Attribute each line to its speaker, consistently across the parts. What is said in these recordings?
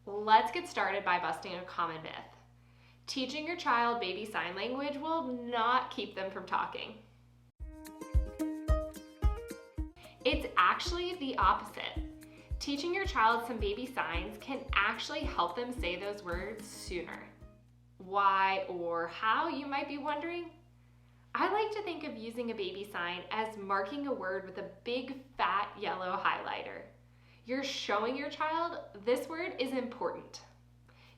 Speaker 1: Let's get started by busting a common myth. Teaching your child baby sign language will not keep them from talking. It's actually the opposite. Teaching your child some baby signs can actually help them say those words sooner. Why or how, you might be wondering? I like to think of using a baby sign as marking a word with a big fat yellow highlighter. You're showing your child this word is important.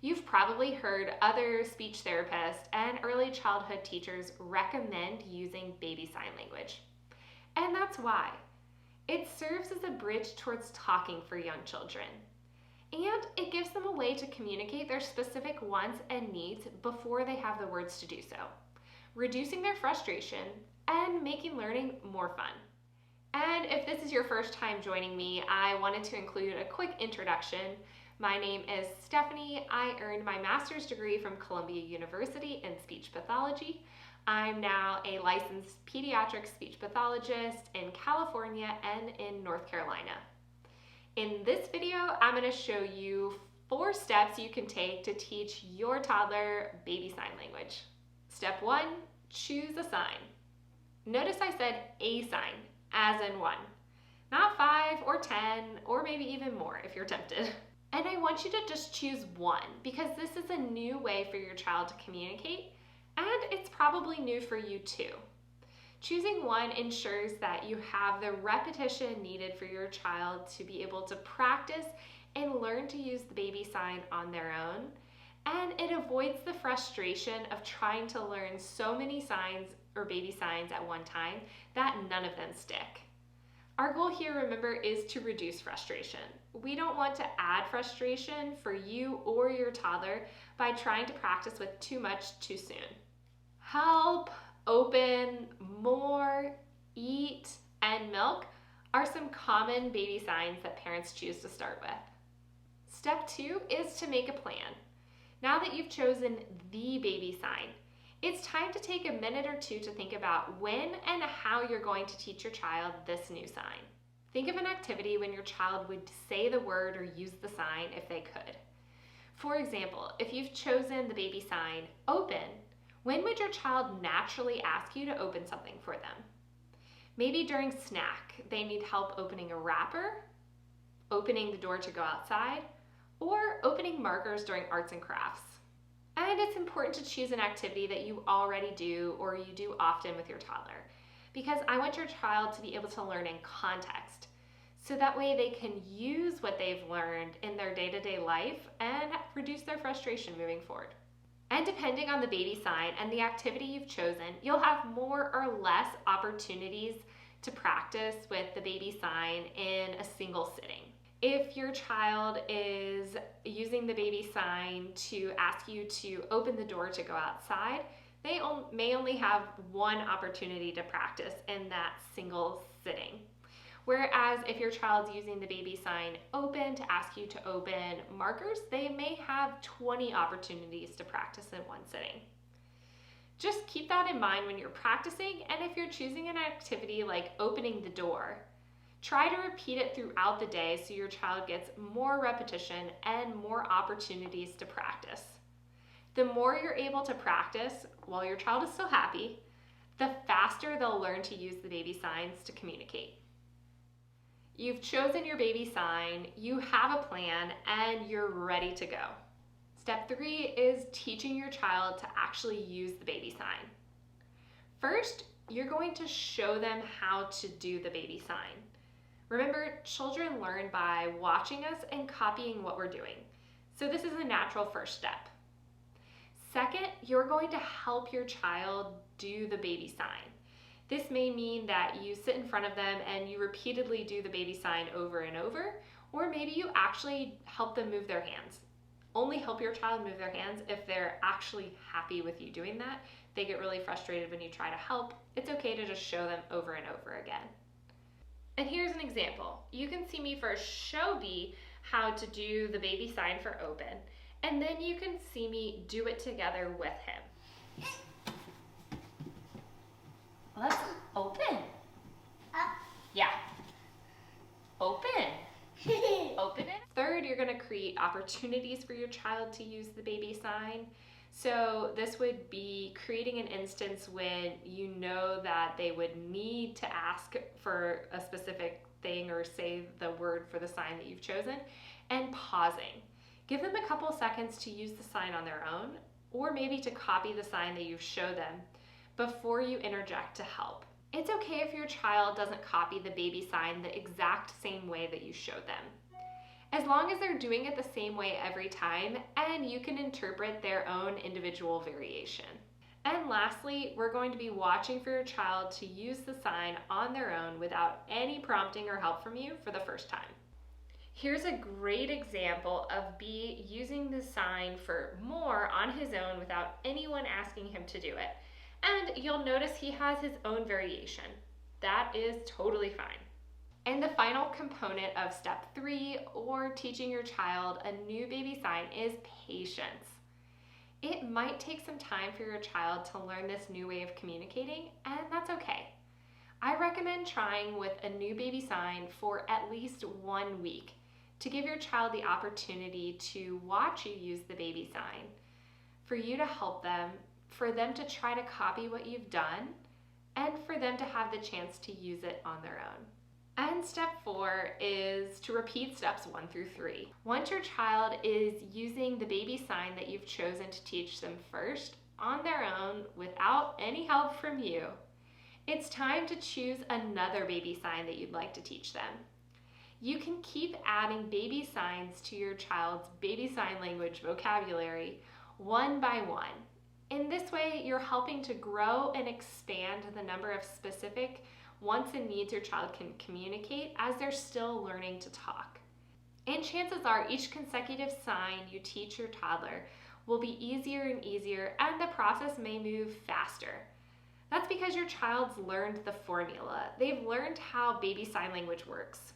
Speaker 1: You've probably heard other speech therapists and early childhood teachers recommend using baby sign language. And that's why. It serves as a bridge towards talking for young children. And it gives them a way to communicate their specific wants and needs before they have the words to do so, reducing their frustration and making learning more fun. And if this is your first time joining me, I wanted to include a quick introduction. My name is Stephanie. I earned my master's degree from Columbia University in speech pathology. I'm now a licensed pediatric speech pathologist in California and in North Carolina. In this video, I'm going to show you 4 steps you can take to teach your toddler baby sign language. Step 1, choose a sign. Notice I said a sign, as in one, not 5 or 10 or maybe even more if you're tempted. And I want you to just choose one because this is a new way for your child to communicate, and it's probably new for you too. Choosing one ensures that you have the repetition needed for your child to be able to practice and learn to use the baby sign on their own, and it avoids the frustration of trying to learn so many signs or baby signs at one time that none of them stick. Our goal here, remember, is to reduce frustration. We don't want to add frustration for you or your toddler by trying to practice with too much too soon. Help, open, more, eat, and milk are some common baby signs that parents choose to start with. Step 2 is to make a plan. Now that you've chosen the baby sign, it's time to take a minute or two to think about when and how you're going to teach your child this new sign. Think of an activity when your child would say the word or use the sign if they could. For example, if you've chosen the baby sign open, when would your child naturally ask you to open something for them? Maybe during snack, they need help opening a wrapper, opening the door to go outside, or opening markers during arts and crafts. And it's important to choose an activity that you already do or you do often with your toddler, because I want your child to be able to learn in context, so that way they can use what they've learned in their day-to-day life and reduce their frustration moving forward. And depending on the baby sign and the activity you've chosen, you'll have more or less opportunities to practice with the baby sign in a single sitting. If your child is using the baby sign to ask you to open the door to go outside, they may only have one opportunity to practice in that single sitting. Whereas if your child's using the baby sign open to ask you to open markers, they may have 20 opportunities to practice in one sitting. Just keep that in mind when you're practicing, and if you're choosing an activity like opening the door, try to repeat it throughout the day so your child gets more repetition and more opportunities to practice. The more you're able to practice while your child is still happy, the faster they'll learn to use the baby signs to communicate. You've chosen your baby sign, you have a plan, and you're ready to go. Step 3 is teaching your child to actually use the baby sign. First, you're going to show them how to do the baby sign. Remember, children learn by watching us and copying what we're doing. So this is a natural first step. Second, you're going to help your child do the baby sign. This may mean that you sit in front of them and you repeatedly do the baby sign over and over, or maybe you actually help them move their hands. Only help your child move their hands if they're actually happy with you doing that. They get really frustrated when you try to help. It's okay to just show them over and over again. And here's an example. You can see me first show B how to do the baby sign for open, and then you can see me do it together with him. Let's open. Yeah. Open. Open it. Third, you're going to create opportunities for your child to use the baby sign. So this would be creating an instance when you know that they would need to ask for a specific thing or say the word for the sign that you've chosen, and pausing. Give them a couple seconds to use the sign on their own, or maybe to copy the sign that you've showed them before you interject to help. It's okay if your child doesn't copy the baby sign the exact same way that you showed them, as long as they're doing it the same way every time and you can interpret their own individual variation. And lastly, we're going to be watching for your child to use the sign on their own without any prompting or help from you for the first time. Here's a great example of B using the sign for more on his own without anyone asking him to do it. And you'll notice he has his own variation. That is totally fine. And the final component of step 3, or teaching your child a new baby sign, is patience. It might take some time for your child to learn this new way of communicating, and that's okay. I recommend trying with a new baby sign for at least 1 week to give your child the opportunity to watch you use the baby sign, for you to help them, for them to try to copy what you've done, and for them to have the chance to use it on their own. And step 4 is to repeat steps 1 through 3. Once your child is using the baby sign that you've chosen to teach them first on their own without any help from you, it's time to choose another baby sign that you'd like to teach them. You can keep adding baby signs to your child's baby sign language vocabulary one by one. In this way, you're helping to grow and expand the number of specific wants and needs your child can communicate as they're still learning to talk. And chances are each consecutive sign you teach your toddler will be easier and easier, and the process may move faster. That's because your child's learned the formula. They've learned how baby sign language works.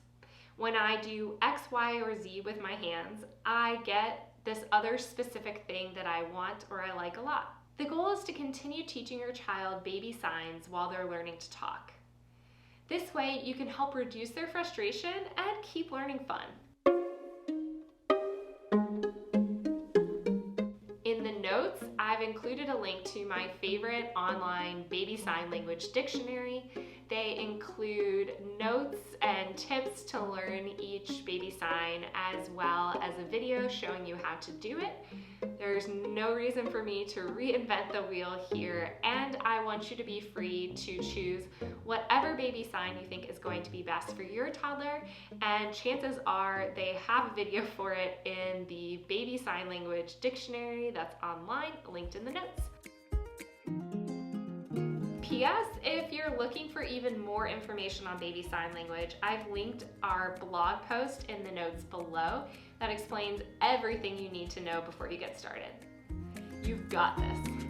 Speaker 1: When I do X, Y, or Z with my hands, I get this other specific thing that I want or I like a lot. The goal is to continue teaching your child baby signs while they're learning to talk. This way, you can help reduce their frustration and keep learning fun. In the notes, I've included a link to my favorite online baby sign language dictionary. They include notes and tips to learn each baby sign, as well as a video showing you how to do it. There's no reason for me to reinvent the wheel here, and I want you to be free to choose whatever baby sign you think is going to be best for your toddler, and chances are they have a video for it in the baby sign language dictionary that's online, linked in the notes. P.S. If you're looking for even more information on baby sign language, I've linked our blog post in the notes below that explains everything you need to know before you get started. You've got this.